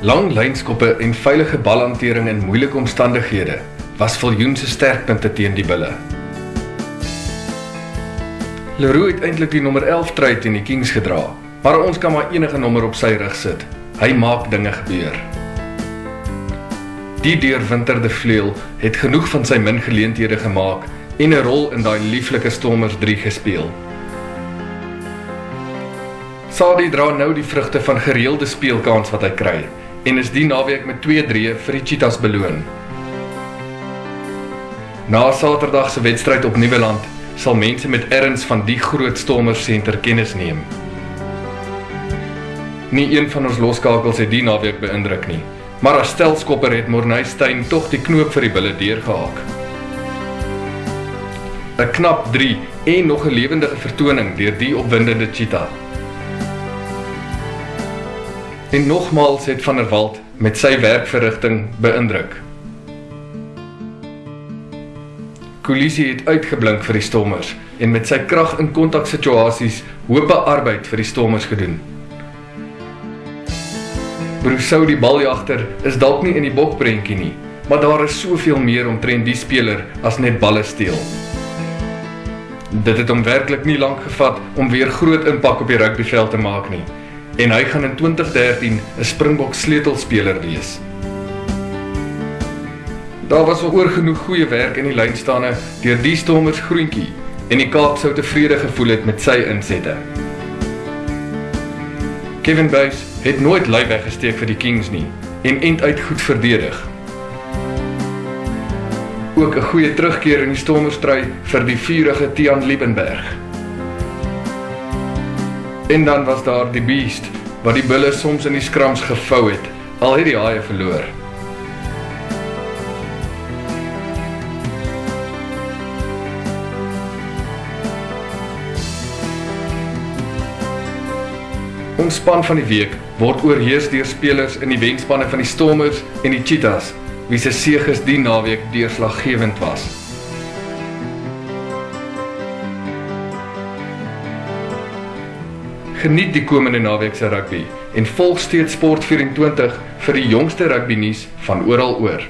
Lang lynskoppe en veilige balhantering in moeilike omstandighede was Viljoen se sterkpunte teen die Bulle. Leroux het eintlik die nommer 11 trui teen die Kings gedra, maar ons kan maar enige nommer op sy rug sit. Hy maak dinge gebeur. Die deurwinterde vleuel het genoeg van sy min geleenthede gemaak en 'n rol in daai lieflike Stormers 3 gespeel. Sadie dra nou die vrugte van gereelde speelkans wat hy kry en is die naweek met 2-3 vir die Cheetahs beloon. Na Saterdag se wedstryd op Nieuweland sal mense met erns van die groot Stormers senter kennis neem. Nie een van ons loskakels het die naweek beïndruk nie, maar as stelskopper het Morney Steyn tog die knoop vir die Bulle deurgehaak. 'n Knap 3 en nog 'n lewendige vertoning deur die opwindende Cheetah. En nogmaals het Van der Walt met sy werkverrigting beïndruk. Kolisi het uitgeblink vir die Stormers en met sy krag in kontaksituasies hope arbeid vir die Stormers gedoen. Brousseau die baljagter is dalk nie in die bokprentjie nie, maar daar is soveel meer omtrent die speler as net balle steel. Dit het hom werklik nie lank gevat om weer groot impak op die rugbyveld te maak nie, en hy gaan in 2013 'n Springbok sleutelspeler wees. Daar was al oorgenoeg goeie werk in die lynstane deur die Stormers groentjie, en die Kaap sou tevrede gevoel het met sy insette. Kevin Buys het nooit lui weggesteek vir die Kings nie, en einduit goed verdedig. Ook 'n goeie terugkeer in die Stormerstrui vir die vurige Tiaan Liebenberg. En dan was daar die Beast, wat die Bulle soms in die skrams gevou het, al het die Haie verloor. Ons span van die week word oorheers deur spelers in die wenspanne van die Stormers en die Cheetahs, wie se seges die naweek deurslaggewend was. Geniet die komende naweek se rugby en volg steeds Sport24 vir die jongste rugby nuus van oral oor.